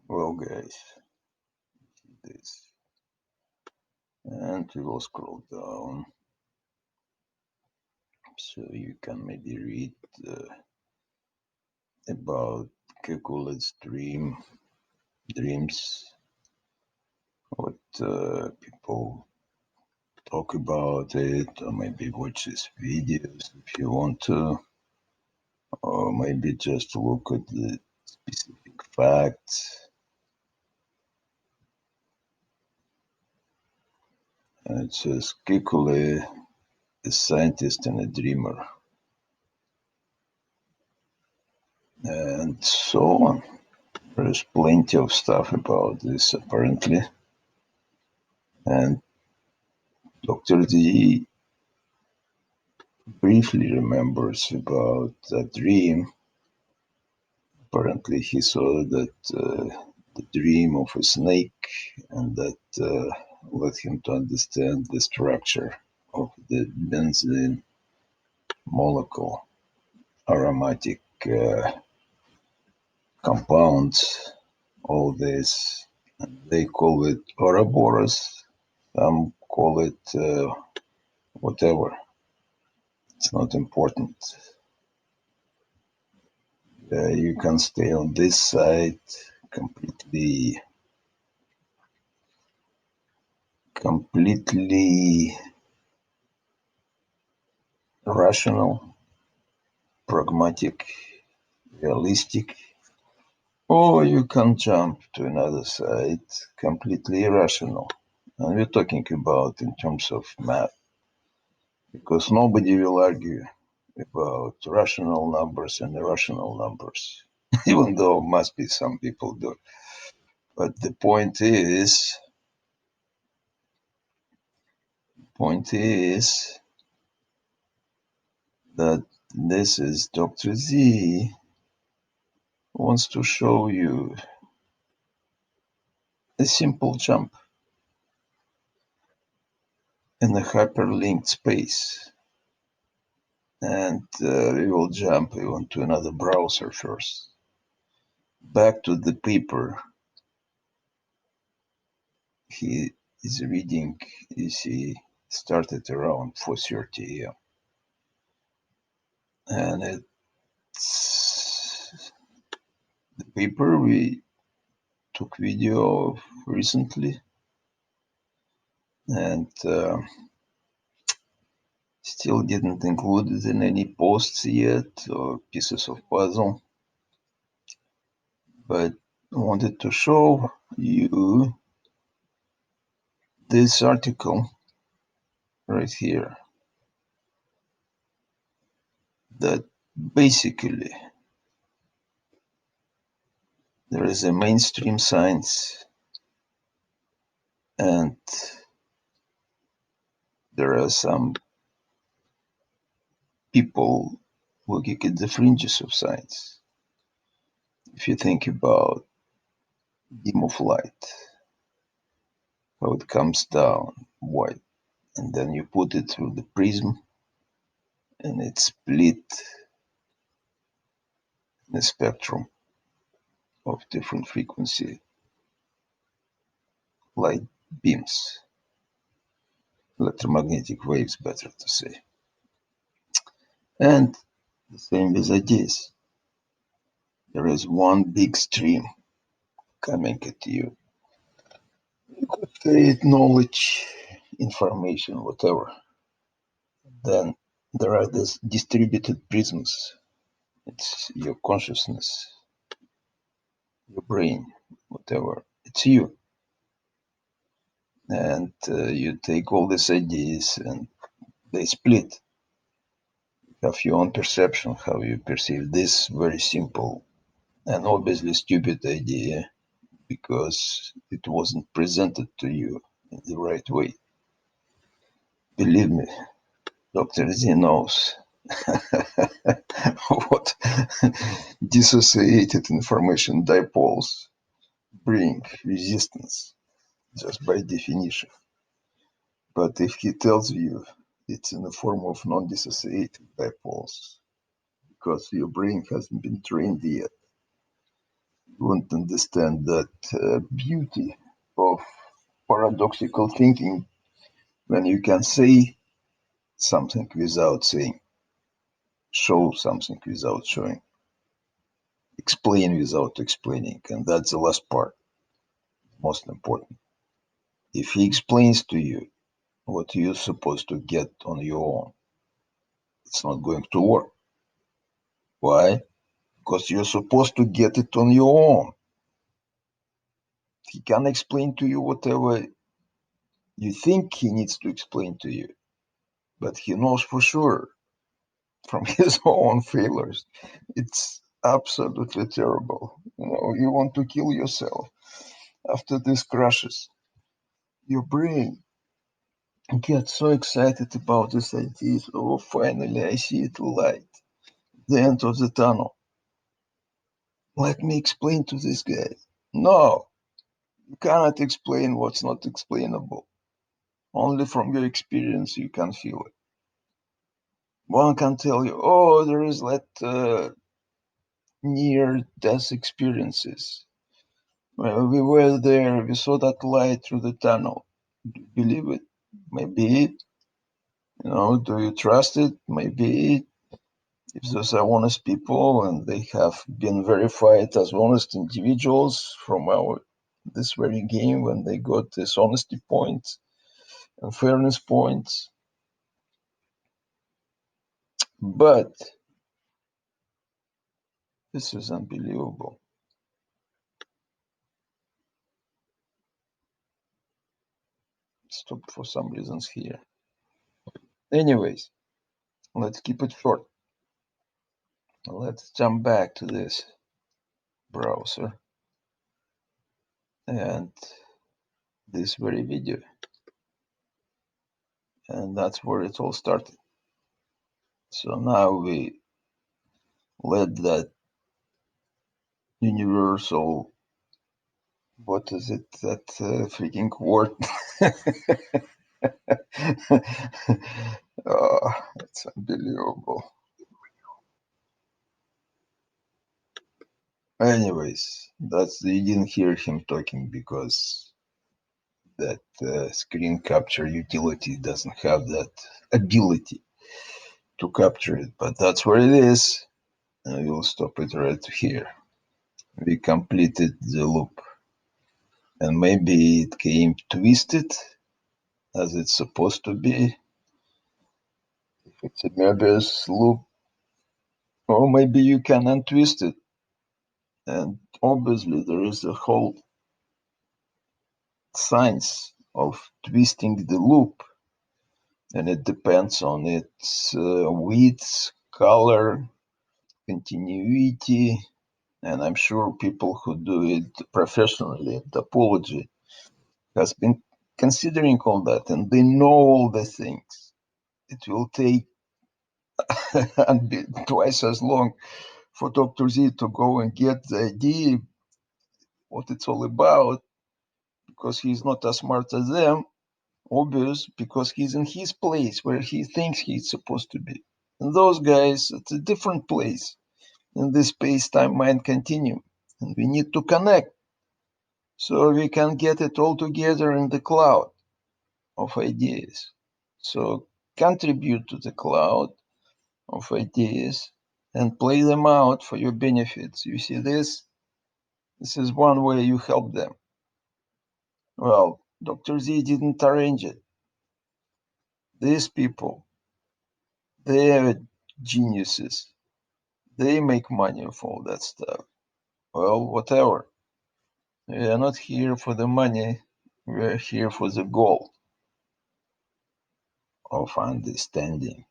Well, guys, this, and we will scroll down so you can maybe read about Kekulet's dreams, what people talk about it, or maybe watch his videos if you want to, or maybe just look at the specific facts. And it says Kekule, a scientist and a dreamer, and so on. There's plenty of stuff about this apparently. And Dr. Z briefly remembers about a dream. Apparently, he saw that the dream of a snake, and that led him to understand the structure of the benzene molecule, aromatic compounds, all this. And they call it Ouroboros. Some call it whatever. It's not important. You can stay on this side completely rational, pragmatic, realistic, or you can jump to another side, completely irrational. And we're talking about in terms of math, because nobody will argue about rational numbers and irrational numbers, even though must be some people do. But the point is that this is Dr. Z wants to show you a simple jump in a hyperlinked space. And we will jump even to another browser first. Back to the paper he is reading, you see, started around 4:30 a.m. And it's the paper we took video of recently, and still didn't include it in any posts yet or pieces of puzzle, but I wanted to show you this article right here that basically there is a mainstream science and there are some people looking at the fringes of science. If you think about beam of light, how it comes down white, and then you put it through the prism and it's split in a spectrum of different frequency light beams, electromagnetic waves, better to say. And the same with ideas. There is one big stream coming at you. You could say it knowledge, information, whatever. Then there are these distributed prisms. It's your consciousness, your brain, whatever. It's you. And you take all these ideas and they split. You have your own perception, how you perceive this very simple and obviously stupid idea because it wasn't presented to you in the right way. Believe me, Dr. Z knows what dissociated information dipoles bring resistance just by definition. But if he tells you it's in the form of non-dissociated dipoles because your brain hasn't been trained yet, You won't understand that beauty of paradoxical thinking when you can say something without saying, show something without showing, explain without explaining. And that's the last part, most important. If he explains to you what you're supposed to get on your own, it's not going to work. Why? Because you're supposed to get it on your own. He can explain to you whatever you think he needs to explain to you, but he knows for sure from his own failures. It's absolutely terrible. You want to kill yourself after this crashes. Your brain gets so excited about this idea. Oh, finally, I see the light, the end of the tunnel. Let me explain to this guy. No, you cannot explain what's not explainable. Only from your experience you can feel it. One can tell you, oh, there is that near-death experiences. Well, we were there, we saw that light through the tunnel. Do you believe it? Maybe. Do you trust it? Maybe. If those are honest people and they have been verified as honest individuals from this very game when they got this honesty points and fairness points. But this is unbelievable. Stop for some reasons here. Anyways, let's keep it short. Let's jump back to this browser and this very video. And that's where it all started. So now we let that universal, what is it, that freaking word? Oh, it's unbelievable. Anyways, you didn't hear him talking because that screen capture utility doesn't have that ability to capture it, but that's where it is. And we'll stop it right here. We completed the loop, and maybe it came twisted as it's supposed to be. If it's a Möbius loop, or maybe you can untwist it. And obviously, there is a whole science of twisting the loop, and it depends on its width, color, continuity, and I'm sure people who do it professionally in topology has been considering all that, and they know all the things. It will take and be twice as long for Dr. Z to go and get the idea what it's all about, because he's not as smart as them, obvious, because he's in his place where he thinks he's supposed to be. And those guys, it's a different place in this space-time mind continuum. And we need to connect so we can get it all together in the cloud of ideas. So contribute to the cloud of ideas and play them out for your benefits. You see this? This is one way you help them. Well, Dr. Z didn't arrange it. These people, they are geniuses. They make money of all that stuff. Well, whatever. We are not here for the money. We are here for the goal of understanding.